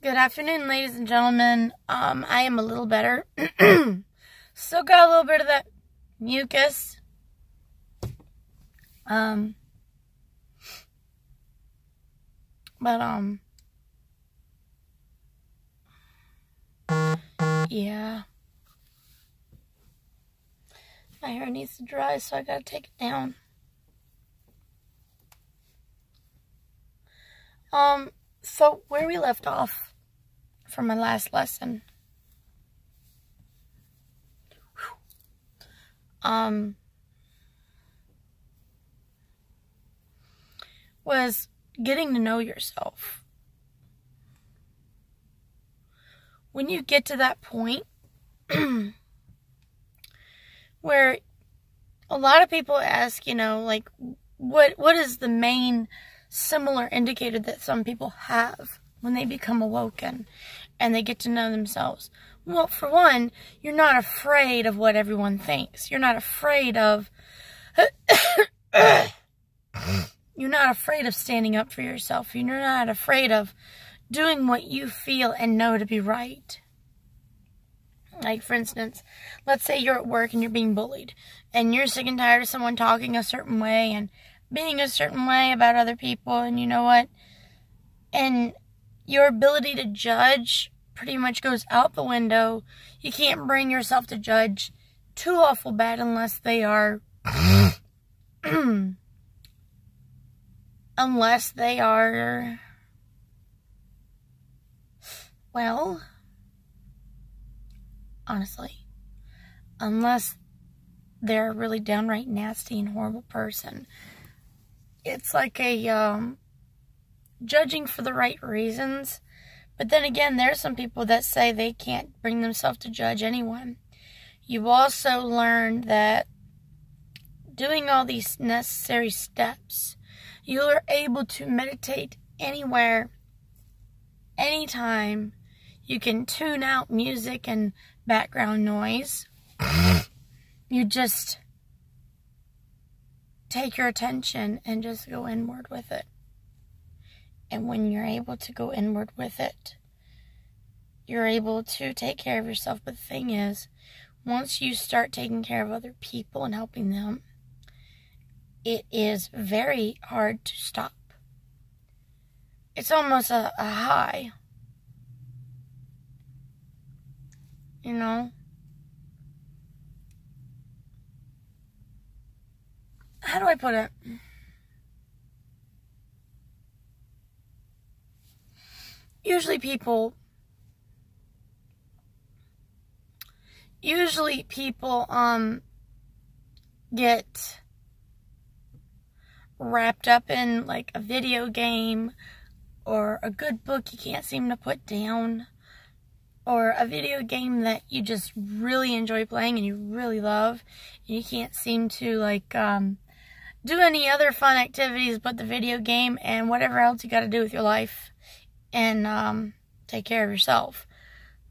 Good afternoon, ladies and gentlemen. I am a little better. Still got a little bit of that mucus. Yeah. My hair needs to dry, so I gotta take it down. So where we left off from my last lesson. Was getting to know yourself. When you get to that point where a lot of people ask, like, what is the main similar indicator that some people have when they become awoken and they get to know themselves? Well, for one, you're not afraid of what everyone thinks. You're not afraid of you're not afraid of standing up for yourself. You're not afraid of doing what you feel and know to be right. Like, for instance, let's say you're at work and you're being bullied, and you're sick and tired of someone talking a certain way and being a certain way about other people, and you know what? And your ability to judge pretty much goes out the window. You can't bring yourself to judge too awful bad unless they are well, honestly, unless they're a really downright nasty and horrible person. It's like a judging for the right reasons. But then again, there's some people that say they can't bring themselves to judge anyone. You also learn that doing all these necessary steps, you are able to meditate anywhere, anytime. You can tune out music and background noise. You just take your attention and just go inward with it. And when you're able to go inward with it, you're able to take care of yourself. But the thing is, once you start taking care of other people and helping them, it is very hard to stop. It's almost a high. You know? How do I put it? Usually people get wrapped up in like a video game or a good book you can't seem to put down, or a video game that you just really enjoy playing and you really love, and you can't seem to do any other fun activities but the video game and whatever else you got to do with your life and take care of yourself.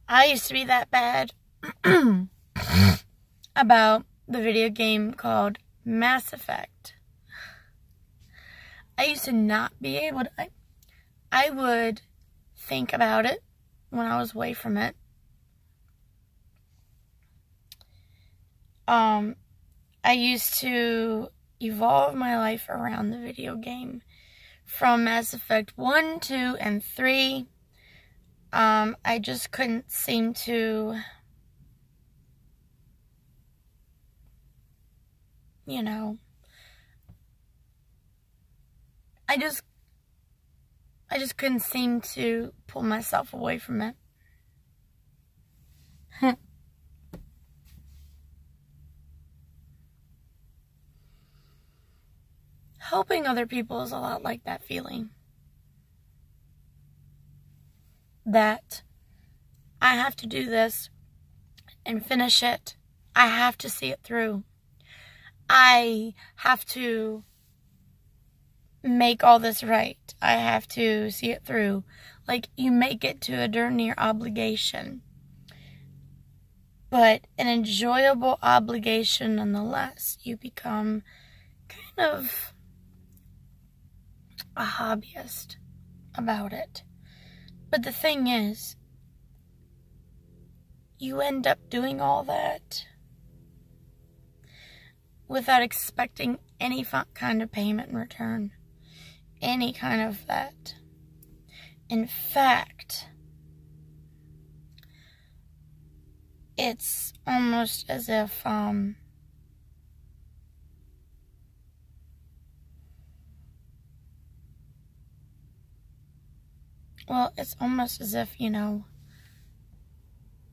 I used to be that bad about the video game called Mass Effect. I used to not be able to. I would think about it when I was away from it. I used to evolve my life around the video game. From Mass Effect 1, 2, and 3, I just couldn't seem to, I just couldn't seem to pull myself away from it. Helping other people is a lot like that feeling. That I have to do this and finish it. I have to see it through. I have to make all this right. I have to see it through. Like, you make it to a darn near obligation. But an enjoyable obligation nonetheless. You become kind of a hobbyist about it. But the thing is, you end up doing all that without expecting any kind of payment in return. Any kind of that. In fact, it's almost as if, well, it's almost as if, you know,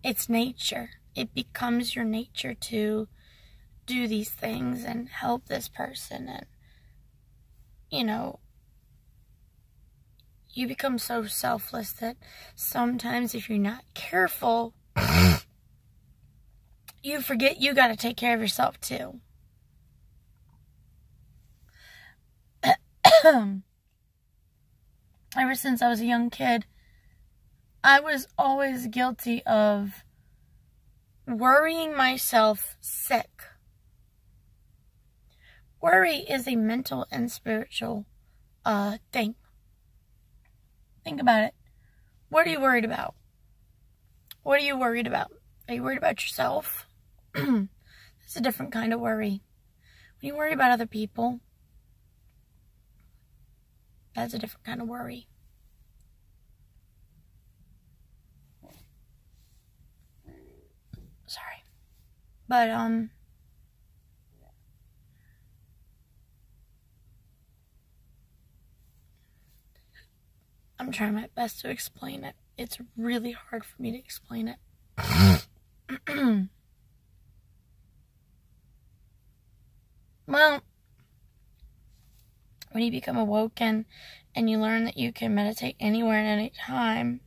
it's nature. It becomes your nature to do these things and help this person, and, you know, you become so selfless that sometimes if you're not careful, you forget you got to take care of yourself too. Ever since I was a young kid, I was always guilty of worrying myself sick. Worry is a mental and spiritual thing. Think about it. What are you worried about? What are you worried about? Are you worried about yourself? It's a different kind of worry. When you worry about other people, that's a different kind of worry. Sorry. But, I'm trying my best to explain it. It's really hard for me to explain it. Well, when you become awoken and you learn that you can meditate anywhere and any time,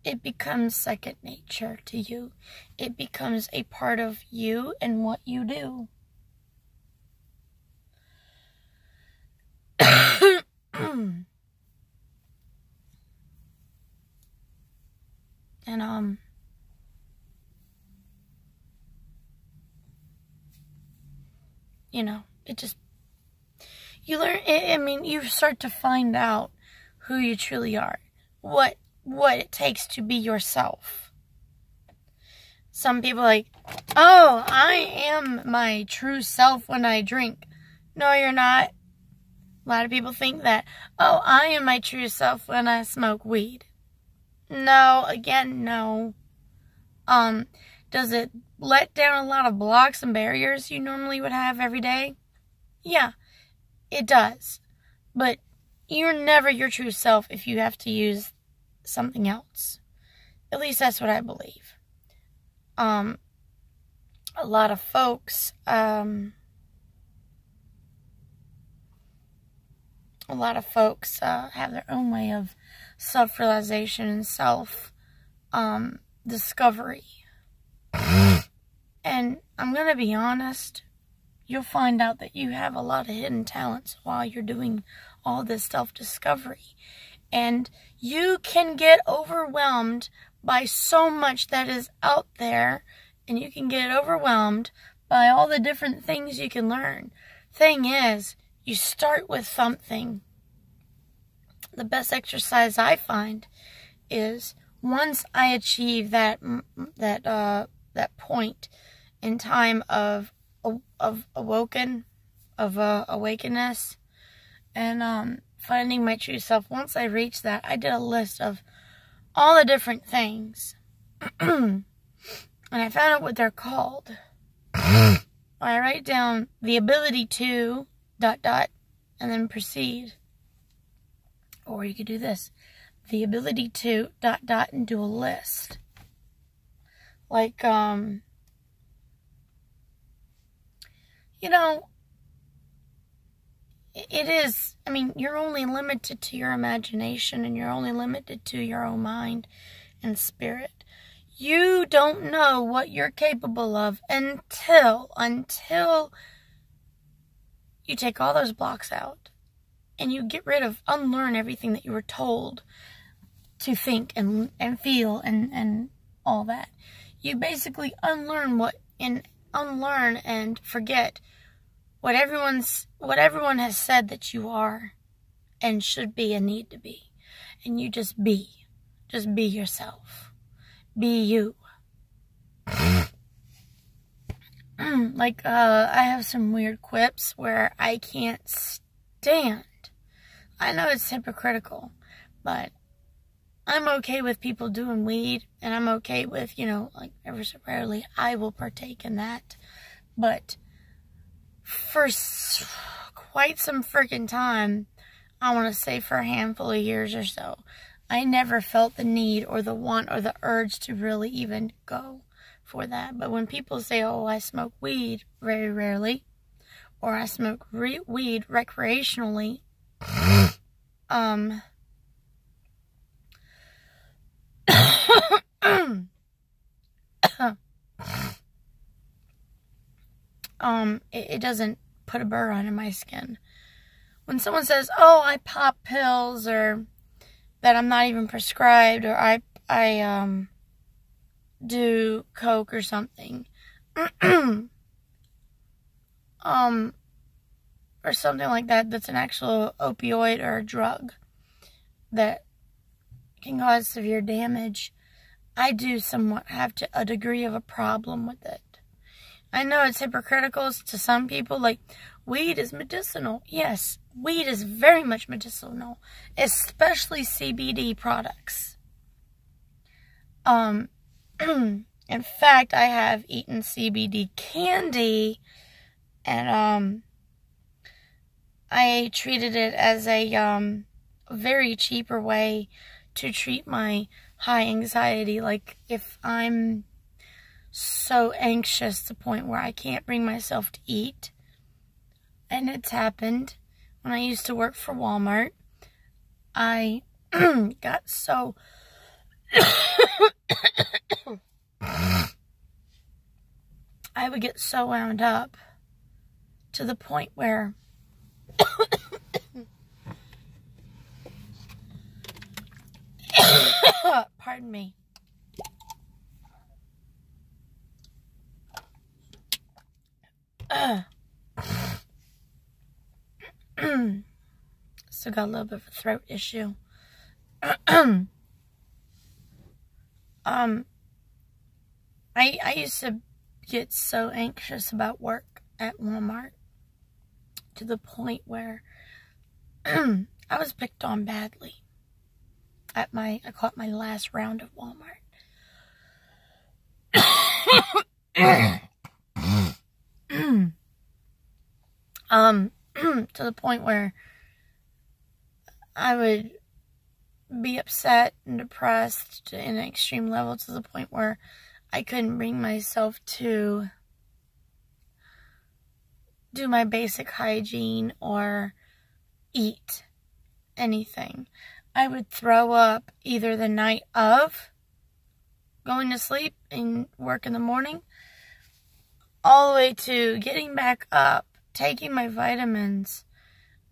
it becomes second nature to you. It becomes a part of you and what you do. And, you know, it just, you learn, I mean, you start to find out who you truly are. What it takes to be yourself. Some people are like, oh, I am my true self when I drink. No, you're not. A lot of people think that, oh, I am my true self when I smoke weed. No, again, no. Does it let down a lot of blocks and barriers you normally would have every day? Yeah, it does. But you're never your true self if you have to use something else. At least that's what I believe. A lot of folks, have their own way of self-realization and self-discovery. And I'm going to be honest, you'll find out that you have a lot of hidden talents while you're doing all this self-discovery. And you can get overwhelmed by so much that is out there, and you can get overwhelmed by all the different things you can learn. Thing is, you start with something. The best exercise I find is once I achieve that point in time of awakenness, and finding my true self. Once I reached that, I did a list of all the different things, and I found out what they're called. I write down the ability to ... and then proceed. Or you could do this, the ability to ... and do a list. Like, you know, it is, I mean, you're only limited to your imagination, and you're only limited to your own mind and spirit. You don't know what you're capable of until you take all those blocks out and you get rid of, unlearn everything that you were told to think and feel and all that. You basically unlearn and forget what everyone has said that you are and should be and need to be. And you just be. Just be yourself. Be you. Like, I have some weird quips where I can't stand. I know it's hypocritical, but I'm okay with people doing weed, and I'm okay with, like, ever so rarely, I will partake in that. But for quite some freaking time, I want to say for a handful of years or so, I never felt the need or the want or the urge to really even go for that. But when people say, oh, I smoke weed very rarely, or I smoke weed recreationally, it doesn't put a burr under my skin. When someone says, oh, I pop pills, or that I'm not even prescribed, or I do coke or something, or something like that, that's an actual opioid or a drug that can cause severe damage, I do somewhat have a degree of a problem with it. I know it's hypocritical to some people, like, weed is medicinal. Yes, weed is very much medicinal, especially CBD products. In fact, I have eaten CBD candy, and I treated it as a very cheaper way to treat my high anxiety. Like, if I'm so anxious to the point where I can't bring myself to eat, and it's happened when I used to work for Walmart, I got so I would get so wound up to the point where pardon me. Still got a little bit of a throat issue. I used to get so anxious about work at Walmart to the point where I was picked on badly at I caught my last round of Walmart. To the point where I would be upset and depressed in an extreme level, to the point where I couldn't bring myself to do my basic hygiene or eat anything. I would throw up either the night of going to sleep and work in the morning, all the way to getting back up, taking my vitamins,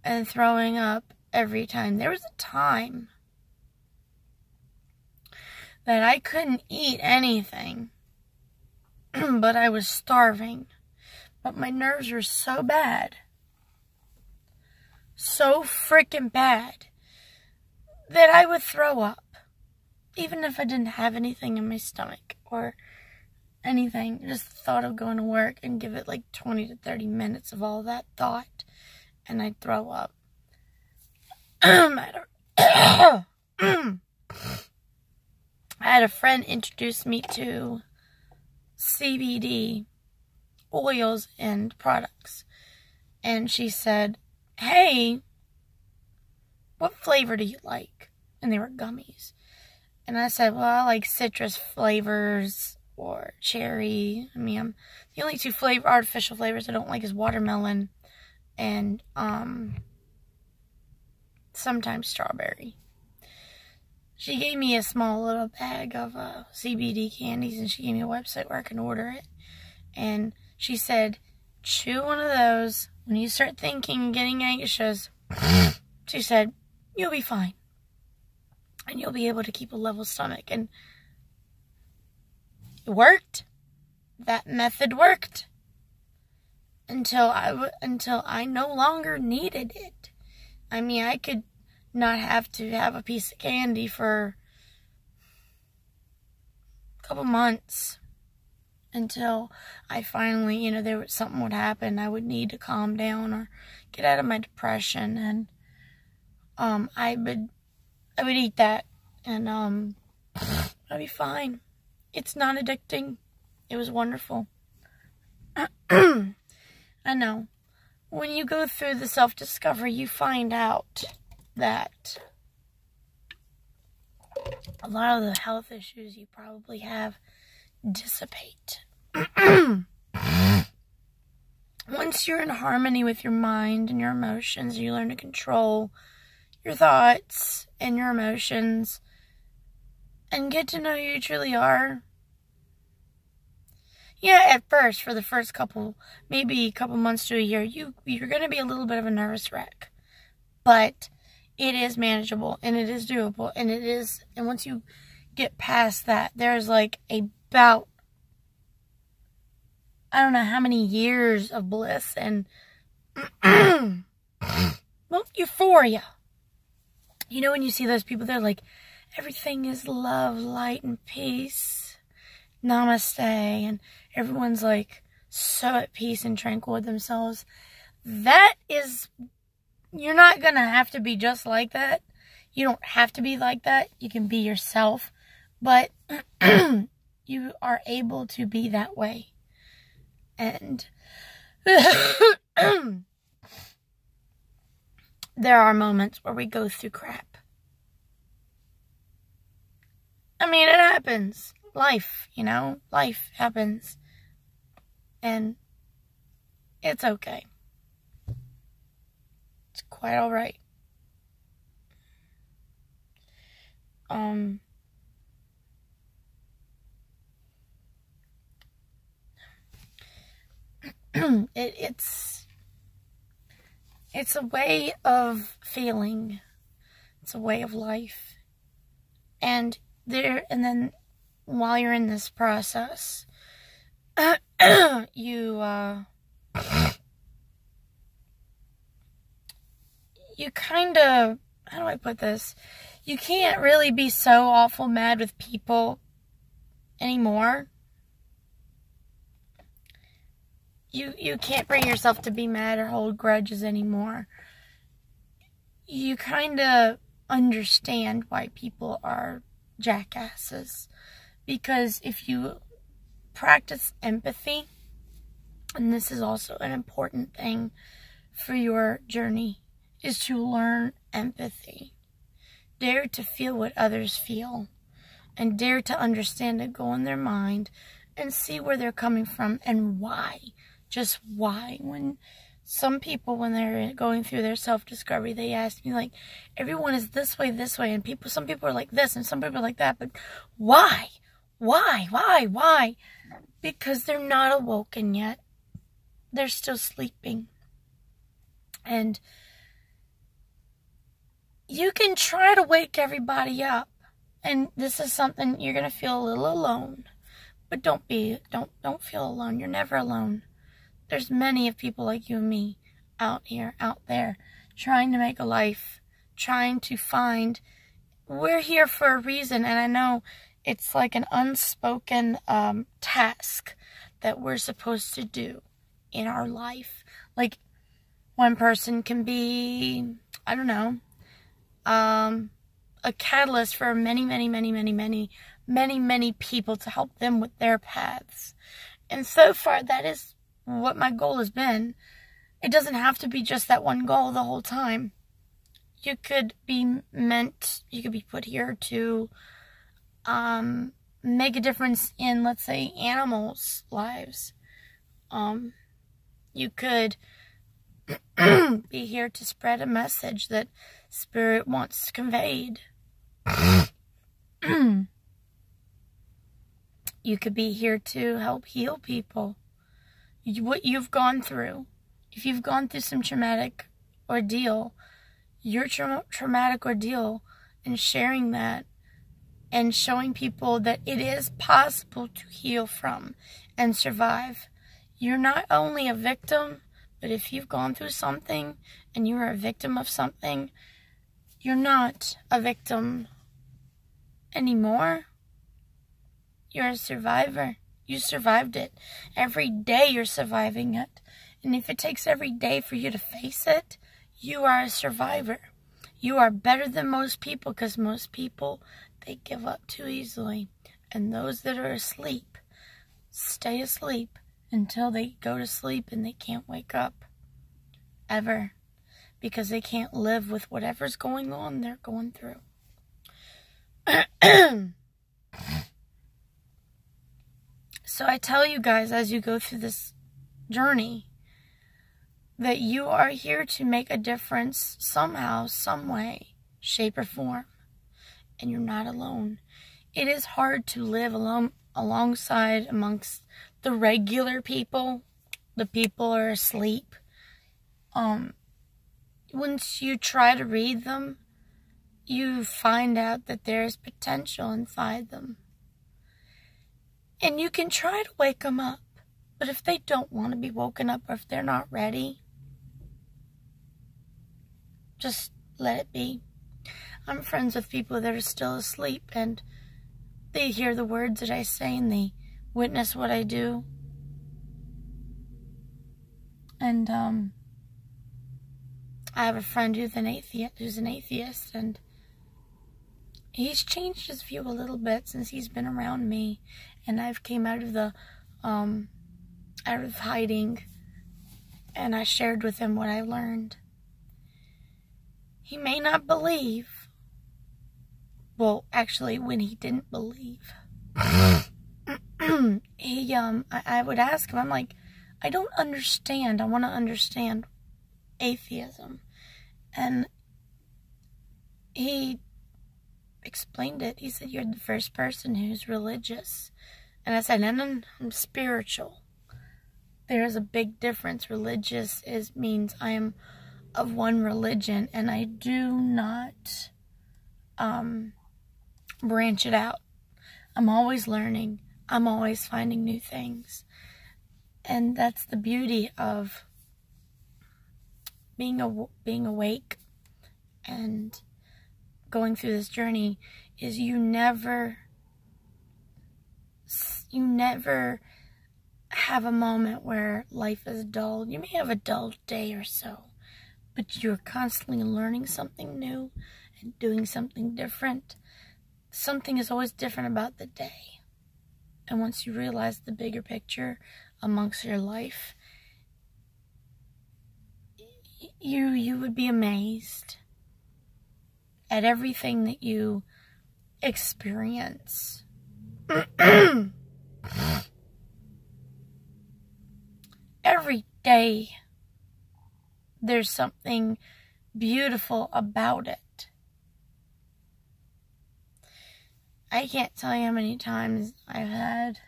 and throwing up every time. There was a time that I couldn't eat anything, but I was starving. But my nerves were so bad, so freaking bad, that I would throw up, even if I didn't have anything in my stomach or anything. Just thought of going to work and give it like 20 to 30 minutes of all that thought, and I'd throw up. I had a friend introduce me to CBD oils and products, and she said, hey, what flavor do you like? And they were gummies. And I said, well, I like citrus flavors or cherry. I mean, the only two artificial flavors I don't like is watermelon and sometimes strawberry. She gave me a small little bag of CBD candies, and she gave me a website where I can order it. And she said, chew one of those when you start thinking and getting anxious. She said, you'll be fine. And you'll be able to keep a level stomach. And it worked. That method worked. until I no longer needed it. I mean, I could not have to have a piece of candy for a couple months until I finally, you know, something would happen. I would need to calm down or get out of my depression, and I would eat that, and I'd be fine. It's not addicting. It was wonderful. I know. When you go through the self-discovery, you find out that a lot of the health issues you probably have dissipate. Once you're in harmony with your mind and your emotions, you learn to control your thoughts and your emotions and get to know who you truly are. Yeah, at first, for the first maybe a couple months to a year, you're going to be a little bit of a nervous wreck. But it is manageable, and it is doable, and once you get past that, there's like about, I don't know how many years of bliss and, well, euphoria. You know, when you see those people, they're like, everything is love, light, and peace. Namaste. And everyone's like so at peace and tranquil with themselves. You're not going to have to be just like that. You don't have to be like that. You can be yourself. But you are able to be that way. And there are moments where we go through crap. I mean, it happens. Life, you know, life happens. And it's okay. It's quite alright. It's a way of feeling. It's a way of life. And then while you're in this process, you kind of, how do I put this? You can't really be so awful mad with people anymore. You can't bring yourself to be mad or hold grudges anymore. You kind of understand why people are jackasses. Because if you practice empathy, and this is also an important thing for your journey, is to learn empathy. Dare to feel what others feel, and dare to understand and go in their mind and see where they're coming from and why. Just why. When some people, when they're going through their self-discovery, they ask me, like, everyone is this way, and some people are like this, and some people are like that, but why? Why? Because they're not awoken yet. They're still sleeping. And you can try to wake everybody up. And this is something you're going to feel a little alone. But don't feel alone. You're never alone. There's many of people like you and me out there, trying to make a life, trying to find, we're here for a reason. And I know it's like an unspoken task that we're supposed to do in our life. Like, one person can be, I don't know, a catalyst for many people to help them with their paths. And so far, that is what my goal has been. It doesn't have to be just that one goal the whole time. You could be put here to make a difference in, let's say, animals' lives. You could be here to spread a message that Spirit wants conveyed. You could be here to help heal people. What you've gone through. If you've gone through some traumatic ordeal, your traumatic ordeal, and sharing that and showing people that it is possible to heal from and survive. You're not only a victim, but if you've gone through something and you are a victim of something, you're not a victim anymore. You're a survivor. You survived it. Every day you're surviving it. And if it takes every day for you to face it, you are a survivor. You are better than most people, because most people, they give up too easily. And those that are asleep, stay asleep until they go to sleep and they can't wake up. Ever. Because they can't live with whatever's going on they're going through. So I tell you guys, as you go through this journey, that you are here to make a difference somehow, some way, shape or form. And you're not alone. It is hard to live alongside amongst the regular people. The people are asleep. Once you try to read them, you find out that there is potential inside them. And you can try to wake them up. But if they don't want to be woken up, or if they're not ready, just let it be. I'm friends with people that are still asleep, and they hear the words that I say, and they witness what I do. And I have a friend who's an atheist, and he's changed his view a little bit since he's been around me, and I've came out of the out of hiding, and I shared with him what I learned. He may not believe. Well, actually, when he didn't believe, I would ask him, I'm like, I don't understand. I want to understand atheism. And he explained it. He said, you're the first person who's religious. And I said, no, I'm spiritual. There is a big difference. Religious means I am of one religion, and I do not branch it out. I'm always learning. I'm always finding new things. And that's the beauty of being awake and going through this journey, is you never have a moment where life is dull. You may have a dull day or so, but you're constantly learning something new and doing something different. Something is always different about the day. And once you realize the bigger picture amongst your life, you would be amazed at everything that you experience. Every day, there's something beautiful about it. I can't tell you how many times I've had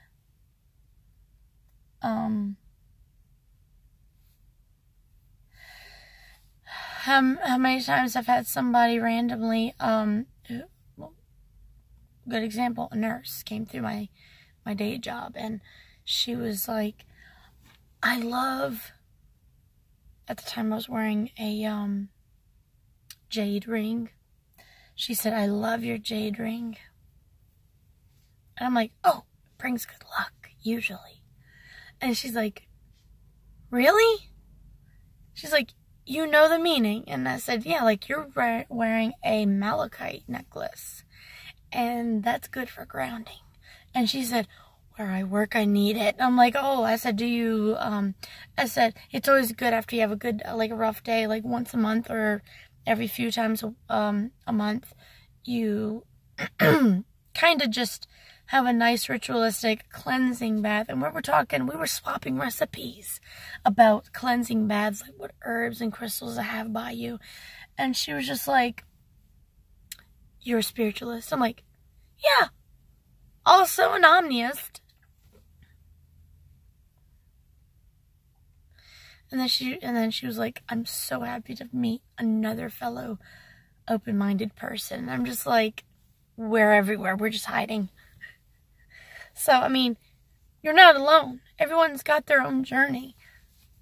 how many times I've had somebody randomly, good example, a nurse came through my day job, and she was like, I love, at the time I was wearing a jade ring. She said, I love your jade ring. And I'm like, oh, it brings good luck, usually. And she's like, really? She's like, you know the meaning? And I said, yeah, like you're wearing a malachite necklace, and that's good for grounding. And she said, where I work, I need it. I'm like, oh, I said, do you, I said, it's always good after you have a good, like a rough day, like once a month or every few times a month, you kind of just have a nice ritualistic cleansing bath. And we were swapping recipes about cleansing baths, like what herbs and crystals I have by you. And she was just like, you're a spiritualist. I'm like, yeah, also an omniist. And then she was like, I'm so happy to meet another fellow open-minded person. And I'm just like, we're everywhere. We're just hiding. So, I mean, You're not alone. Everyone's got their own journey.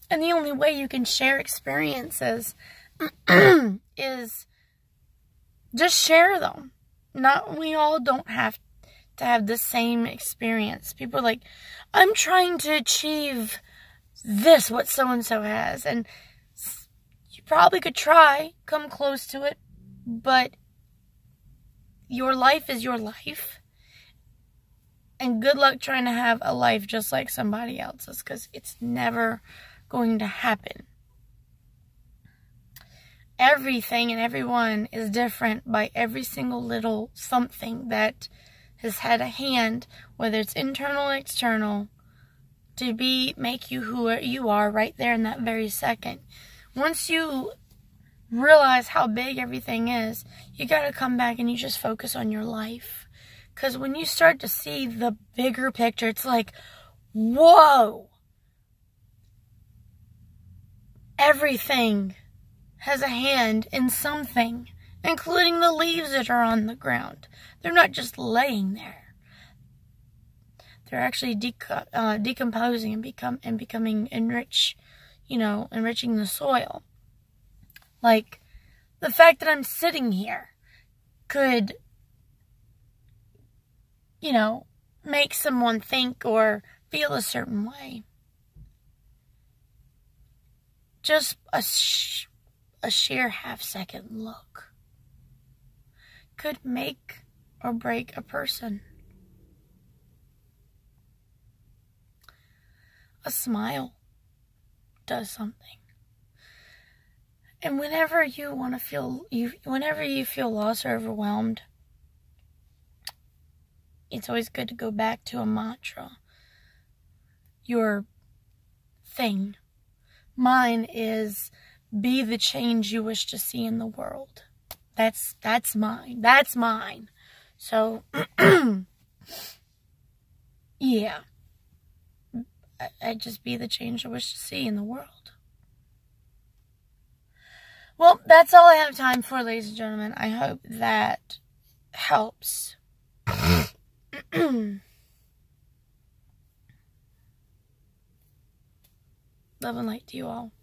And the only way you can share experiences is just share them. We all don't have to have the same experience. People are like, I'm trying to achieve this, what so-and-so has. And you probably could try, come close to it, but your life is your life. And good luck trying to have a life just like somebody else's, because it's never going to happen. Everything and everyone is different by every single little something that has had a hand, whether it's internal or external, to make you who you are right there in that very second. Once you realize how big everything is, you got to come back and you just focus on your life. Because when you start to see the bigger picture, it's like, whoa! Everything has a hand in something, including the leaves that are on the ground. They're not just laying there. They're actually decomposing and becoming enriched, enriching the soil. Like, the fact that I'm sitting here could, make someone think or feel a certain way. Just a sheer half-second look could make or break a person. A smile does something. And whenever you feel lost or overwhelmed, it's always good to go back to a mantra. Your thing. Mine is, be the change you wish to see in the world. That's mine. That's mine. So, yeah. I just be the change I wish to see in the world. Well, that's all I have time for, ladies and gentlemen. I hope that helps. Love and light to you all.